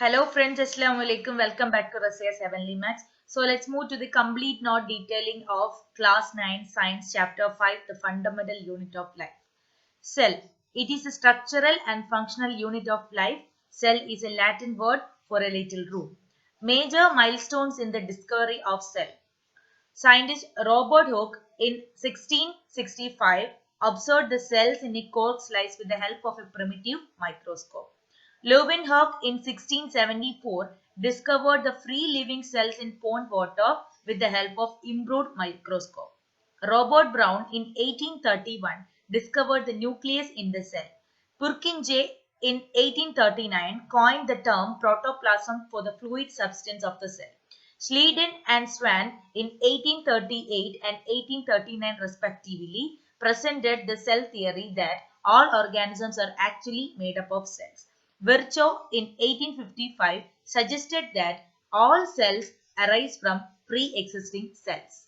Hello friends, Assalamu alaikum. Welcome back to Rasia's Heavenly Maths. So let's move to the complete note detailing of class 9 science chapter 5, the fundamental unit of life. Cell. It is a structural and functional unit of life. Cell is a Latin word for a little room. Major milestones in the discovery of cell. Scientist Robert Hooke in 1665 observed the cells in a cork slice with the help of a primitive microscope. Leeuwenhoek in 1674 discovered the free-living cells in pond water with the help of improved microscope. Robert Brown in 1831 discovered the nucleus in the cell. Purkinje in 1839 coined the term protoplasm for the fluid substance of the cell. Schleiden and Swan in 1838 and 1839 respectively presented the cell theory that all organisms are actually made up of cells. Virchow in 1855 suggested that all cells arise from pre-existing cells.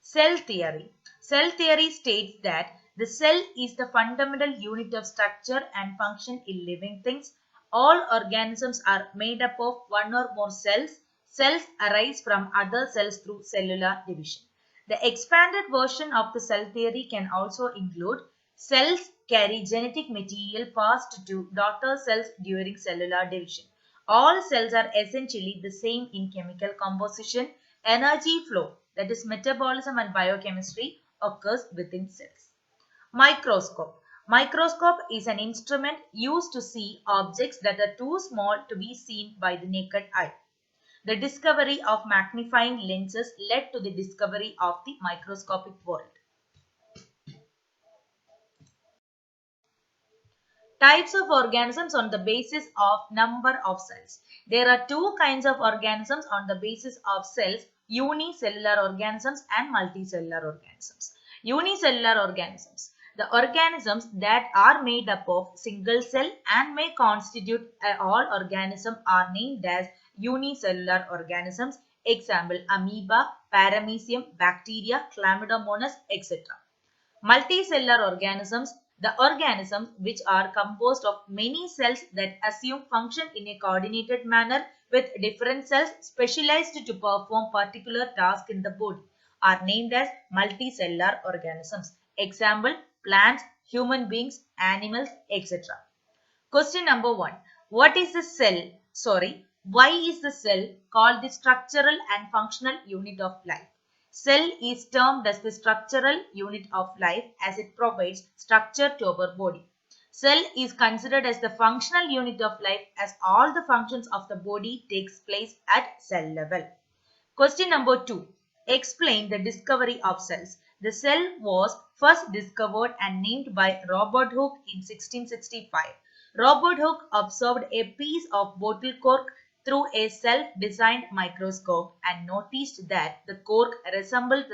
Cell theory. Cell theory states that the cell is the fundamental unit of structure and function in living things. All organisms are made up of one or more cells. Cells arise from other cells through cellular division. The expanded version of the cell theory can also include cells carry genetic material passed to daughter cells during cellular division. All cells are essentially the same in chemical composition. Energy flow, that is metabolism and biochemistry, occurs within cells. Microscope. Microscope is an instrument used to see objects that are too small to be seen by the naked eye. The discovery of magnifying lenses led to the discovery of the microscopic world. Types of organisms on the basis of number of cells. There are two kinds of organisms on the basis of cells: unicellular organisms and multicellular organisms. Unicellular organisms. The organisms that are made up of single cell and may constitute all organism are named as unicellular organisms. Example: amoeba, paramecium, bacteria, chlamydomonas, etc. Multicellular organisms, the organisms which are composed of many cells that assume function in a coordinated manner with different cells specialized to perform particular tasks in the body, are named as multicellular organisms. Example: plants, human beings, animals, etc. Question number 1. What is the cell? Why is the cell called the structural and functional unit of life? Cell is termed as the structural unit of life as it provides structure to our body. Cell is considered as the functional unit of life as all the functions of the body takes place at cell level. Question number 2. Explain the discovery of cells. The cell was first discovered and named by Robert Hooke in 1665. Robert Hooke observed a piece of bottle cork through a self-designed microscope and noticed that the cork resembled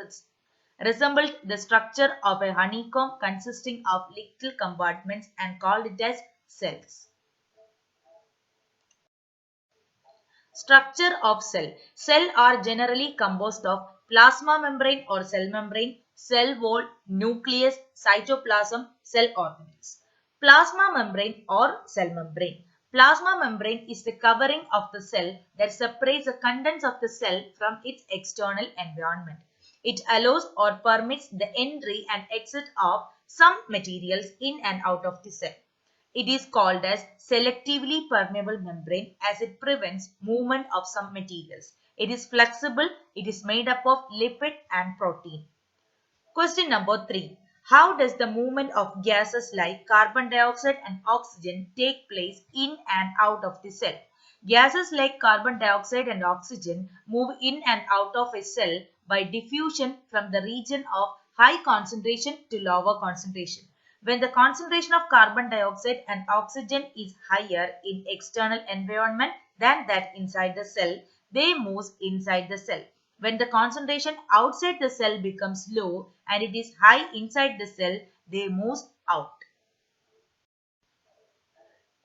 the structure of a honeycomb consisting of little compartments and called it as cells. Structure of cell. Cell are generally composed of plasma membrane or cell membrane, cell wall, nucleus, cytoplasm, cell organelles. Plasma membrane or cell membrane. Plasma membrane is the covering of the cell that separates the contents of the cell from its external environment. It allows or permits the entry and exit of some materials in and out of the cell. It is called as selectively permeable membrane as it prevents movement of some materials. It is flexible. It is made up of lipid and protein. Question number 3. How does the movement of gases like carbon dioxide and oxygen take place in and out of the cell? Gases like carbon dioxide and oxygen move in and out of a cell by diffusion from the region of high concentration to lower concentration. When the concentration of carbon dioxide and oxygen is higher in external environment than that inside the cell, they move inside the cell. When the concentration outside the cell becomes low and it is high inside the cell, they move out.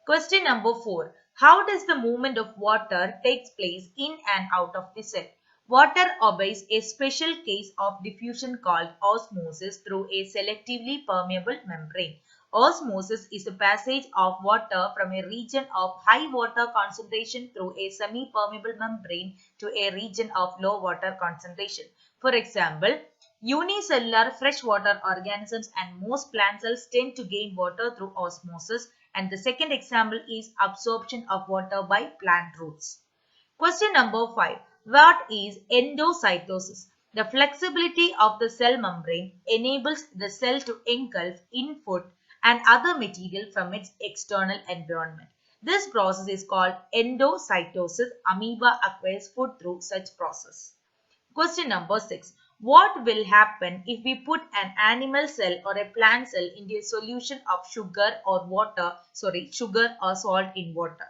Question number 4. How does the movement of water takes place in and out of the cell? Water obeys a special case of diffusion called osmosis through a selectively permeable membrane. Osmosis is the passage of water from a region of high water concentration through a semi-permeable membrane to a region of low water concentration. For example, unicellular freshwater organisms and most plant cells tend to gain water through osmosis, and the second example is absorption of water by plant roots. Question number 5. What is endocytosis? The flexibility of the cell membrane enables the cell to engulf in food and other material from its external environment. This process is called endocytosis. Amoeba acquires food through such process. Question number 6. What will happen if we put an animal cell or a plant cell into a solution of sugar or salt in water?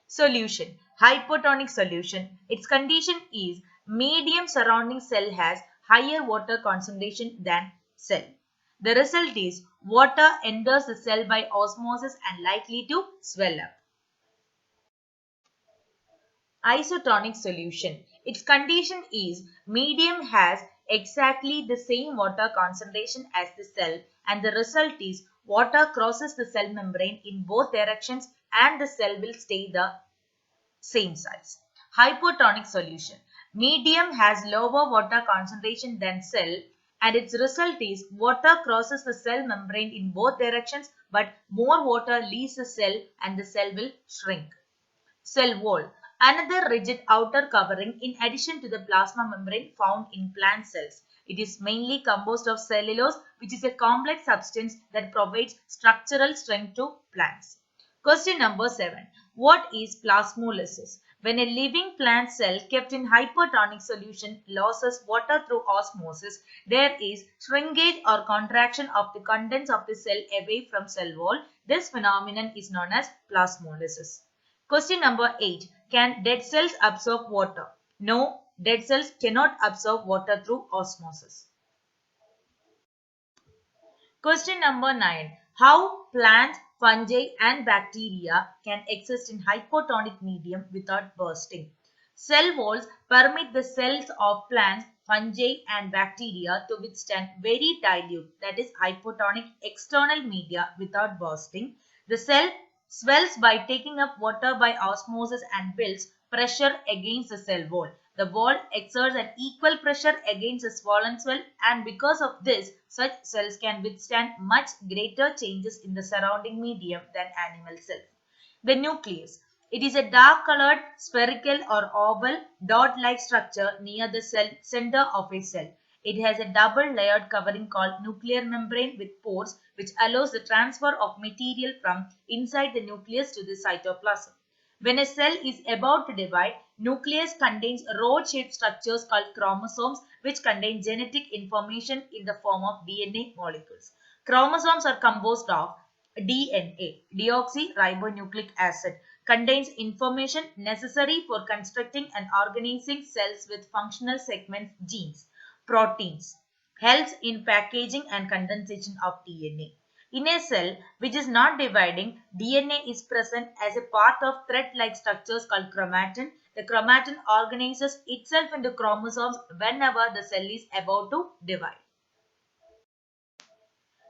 Solution. Hypotonic solution. Its condition is medium surrounding cell has higher water concentration than cell. The result is water enters the cell by osmosis and likely to swell up. Isotonic solution. Its condition is medium has exactly the same water concentration as the cell, and the result is water crosses the cell membrane in both directions and the cell will stay the same size. Hypotonic solution. Medium has lower water concentration than cell, and its result is water crosses the cell membrane in both directions, but more water leaves the cell and the cell will shrink. Cell wall. Another rigid outer covering in addition to the plasma membrane found in plant cells. It is mainly composed of cellulose, which is a complex substance that provides structural strength to plants. Question number 7. What is plasmolysis? When a living plant cell kept in hypertonic solution loses water through osmosis, there is shrinkage or contraction of the contents of the cell away from cell wall. This phenomenon is known as plasmolysis. Question number 8. Can dead cells absorb water? No, dead cells cannot absorb water through osmosis. Question number 9. How plants, fungi and bacteria can exist in hypotonic medium without bursting? Cell walls permit the cells of plants, fungi and bacteria to withstand very dilute, that is hypotonic external media without bursting. The cell swells by taking up water by osmosis and builds pressure against the cell wall. The wall exerts an equal pressure against the swollen cell, and because of this, such cells can withstand much greater changes in the surrounding medium than animal cells. The nucleus. It is a dark colored spherical or oval dot-like structure near the center of a cell. It has a double layered covering called nuclear membrane with pores which allows the transfer of material from inside the nucleus to the cytoplasm. When a cell is about to divide, nucleus contains rod-shaped structures called chromosomes which contain genetic information in the form of DNA molecules. Chromosomes are composed of DNA, deoxyribonucleic acid, contains information necessary for constructing and organizing cells with functional segments, genes. Proteins helps in packaging and condensation of DNA. In a cell which is not dividing, DNA is present as a part of thread-like structures called chromatin. The chromatin organizes itself into chromosomes whenever the cell is about to divide.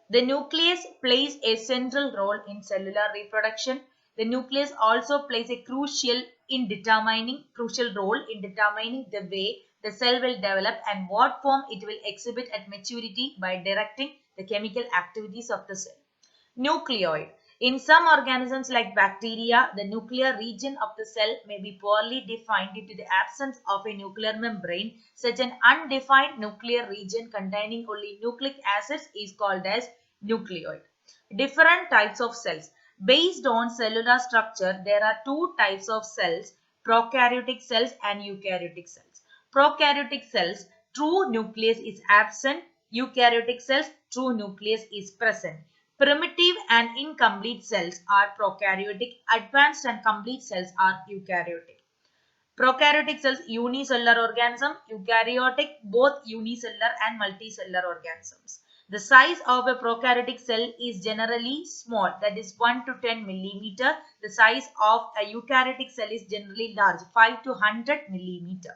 The nucleus plays a central role in cellular reproduction. The nucleus also plays a crucial role in determining the way the cell will develop and what form it will exhibit at maturity by directing the chemical activities of the cell. Nucleoid. In some organisms like bacteria, the nuclear region of the cell may be poorly defined due to the absence of a nuclear membrane. Such an undefined nuclear region containing only nucleic acids is called as nucleoid. Different types of cells. Based on cellular structure, there are two types of cells, prokaryotic cells and eukaryotic cells. Prokaryotic cells, true nucleus is absent. Eukaryotic cells, true nucleus is present. Primitive and incomplete cells are prokaryotic. Advanced and complete cells are eukaryotic. Prokaryotic cells, unicellular organism. Eukaryotic, both unicellular and multicellular organisms. The size of a prokaryotic cell is generally small, that is 1 to 10 millimeter. The size of a eukaryotic cell is generally large, 5 to 100 millimeter.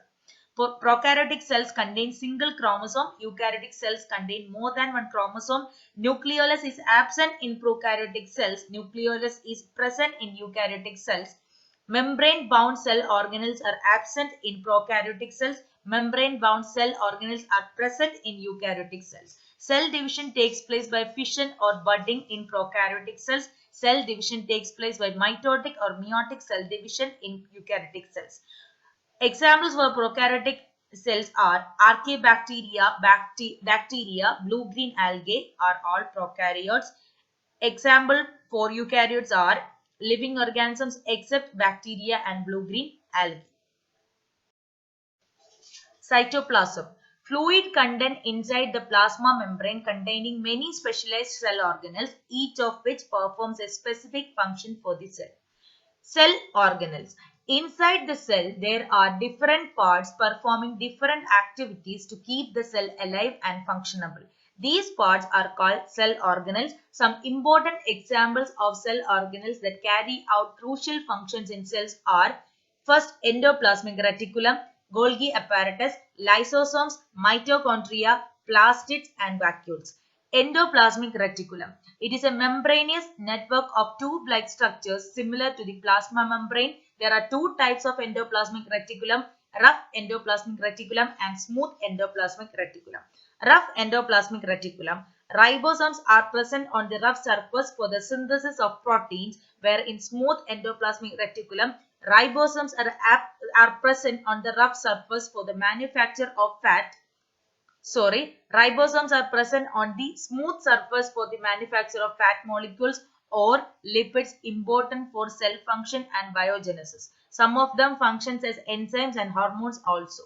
Prokaryotic cells contain single chromosome. Eukaryotic cells contain more than one chromosome. Nucleolus is absent in prokaryotic cells. Nucleolus is present in eukaryotic cells. Membrane-bound cell organelles are absent in prokaryotic cells. Membrane-bound cell organelles are present in eukaryotic cells. Cell division takes place by fission or budding in prokaryotic cells. Cell division takes place by mitotic or meiotic cell division in eukaryotic cells. Examples for prokaryotic cells are archaebacteria, bacteria, blue-green algae are all prokaryotes. Example for eukaryotes are living organisms except bacteria and blue-green algae. Cytoplasm. Fluid content inside the plasma membrane containing many specialized cell organelles, each of which performs a specific function for the cell. Cell organelles. Inside the cell, there are different parts performing different activities to keep the cell alive and functionable. These parts are called cell organelles. Some important examples of cell organelles that carry out crucial functions in cells are: first, endoplasmic reticulum, Golgi apparatus, lysosomes, mitochondria, plastids and vacuoles. Endoplasmic reticulum. It is a membranous network of tube-like structures similar to the plasma membrane. There are two types of endoplasmic reticulum: rough endoplasmic reticulum and smooth endoplasmic reticulum. Rough endoplasmic reticulum. Ribosomes are present on the rough surface for the synthesis of proteins, where in smooth endoplasmic reticulum, ribosomes are present on the rough surface for the manufacture of ribosomes are present on the smooth surface for the manufacture of fat molecules or lipids important for cell function and biogenesis. Some of them functions as enzymes and hormones also.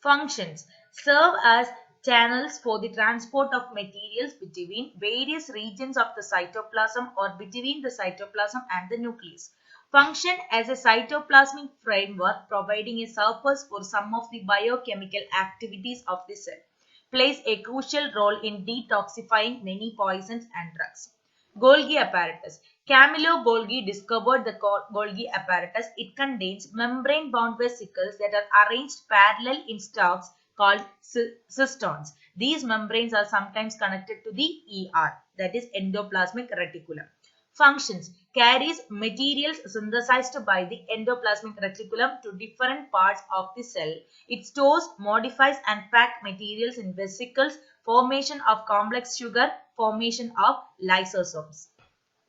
Functions: serve as channels for the transport of materials between various regions of the cytoplasm or between the cytoplasm and the nucleus. Function as a cytoplasmic framework, providing a surface for some of the biochemical activities of the cell. Plays a crucial role in detoxifying many poisons and drugs. Golgi apparatus. Camillo Golgi discovered the Golgi apparatus. It contains membrane-bound vesicles that are arranged parallel in stalks called cisterns. These membranes are sometimes connected to the ER, that is endoplasmic reticulum. Functions: carries materials synthesized by the endoplasmic reticulum to different parts of the cell. It stores, modifies and packs materials in vesicles, formation of complex sugar, formation of lysosomes.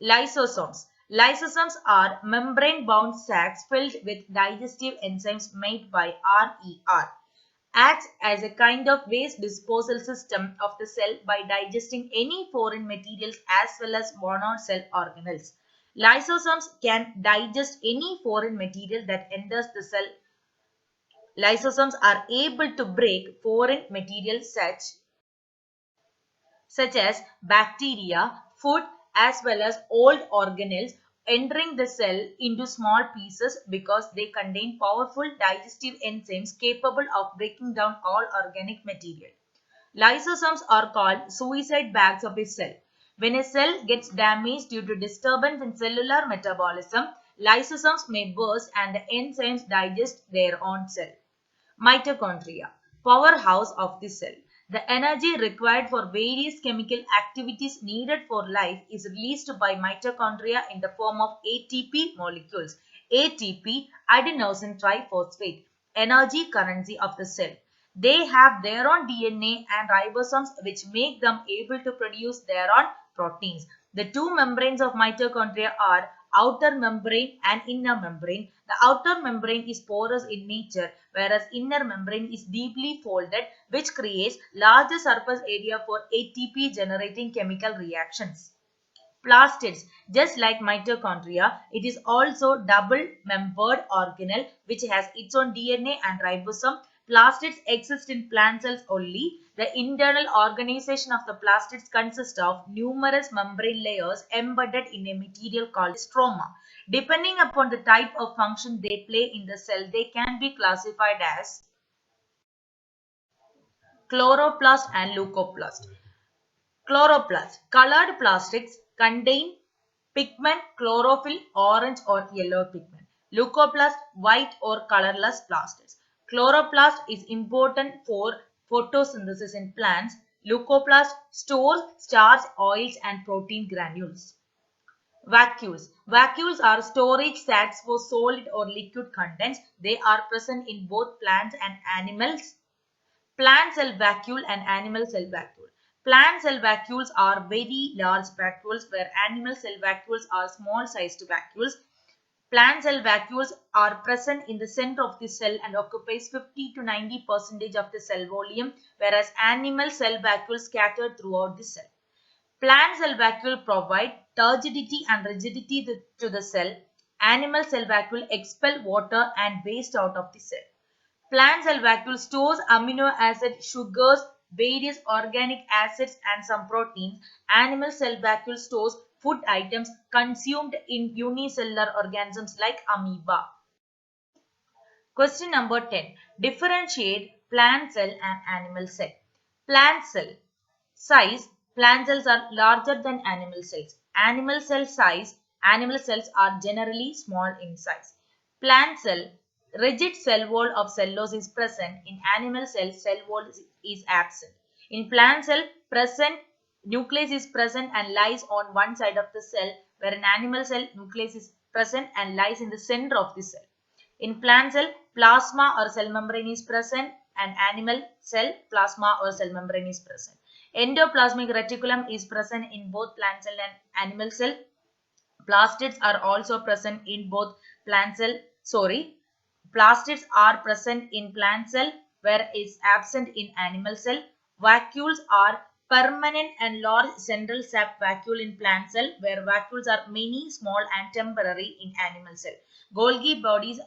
Lysosomes. Lysosomes are membrane-bound sacs filled with digestive enzymes made by RER. Acts as a kind of waste disposal system of the cell by digesting any foreign materials as well as monocell organelles. Lysosomes can digest any foreign material that enters the cell. Lysosomes are able to break foreign material such as bacteria, food as well as old organelles entering the cell into small pieces because they contain powerful digestive enzymes capable of breaking down all organic material. Lysosomes are called suicide bags of a cell. When a cell gets damaged due to disturbance in cellular metabolism, lysosomes may burst and the enzymes digest their own cell. Mitochondria, powerhouse of the cell. The energy required for various chemical activities needed for life is released by mitochondria in the form of ATP molecules. ATP, adenosine triphosphate, energy currency of the cell. They have their own DNA and ribosomes which make them able to produce their own proteins. The two membranes of mitochondria are outer membrane and inner membrane. The outer membrane is porous in nature, whereas inner membrane is deeply folded, which creates larger surface area for ATP generating chemical reactions. Plastids, just like mitochondria, it is also double-membered organelle which has its own DNA and ribosome. Plastids exist in plant cells only. The internal organization of the plastids consists of numerous membrane layers embedded in a material called stroma. Depending upon the type of function they play in the cell, they can be classified as chloroplast and leucoplast. Chloroplast. Colored plastics contain pigment chlorophyll, orange or yellow pigment. Leucoplast, white or colorless plastids. Chloroplast is important for photosynthesis in plants. Leucoplast stores starch, oils and protein granules. Vacuoles. Vacuoles are storage sacs for solid or liquid contents. They are present in both plants and animals. Plant cell vacuole and animal cell vacuole. Plant cell vacuoles are very large vacuoles where animal cell vacuoles are small sized vacuoles. Plant cell vacuoles are present in the center of the cell and occupies 50 to 90% of the cell volume, whereas animal cell vacuoles scattered throughout the cell. Plant cell vacuole provide turgidity and rigidity to the cell. Animal cell vacuole expel water and waste out of the cell. Plant cell vacuole stores amino acid, sugars, various organic acids and some proteins. Animal cell vacuole stores food items consumed in unicellular organisms like amoeba. Question number 10. Differentiate plant cell and animal cell. Plant cell size. Plant cells are larger than animal cells. Animal cell size. Animal cells are generally small in size. Plant cell. Rigid cell wall of cellulose is present. In animal cell, cell wall is absent. In plant cell, present nucleus is present and lies on one side of the cell, where in animal cell, nucleus is present and lies in the center of the cell. In plant cell, plasma or cell membrane is present, and animal cell, plasma or cell membrane is present. Endoplasmic reticulum is present in both plant cell and animal cell. Plastids are also present in both plastids are present in plant cell where is absent in animal cell. Vacuoles are permanent and large central sap vacuole in plant cell where vacuoles are many, small and temporary in animal cell. Golgi bodies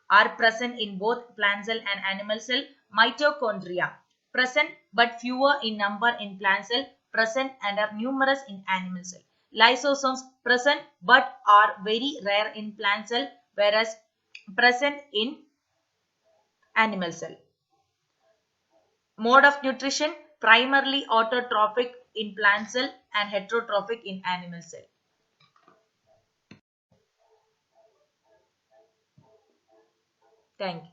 are present in both plant cell and animal cell. Mitochondria present but fewer in number in plant cell, present and are numerous in animal cell. Lysosomes present but are very rare in plant cell, whereas present in animal cell. Mode of nutrition primarily autotrophic in plant cell and heterotrophic in animal cell. Thank you.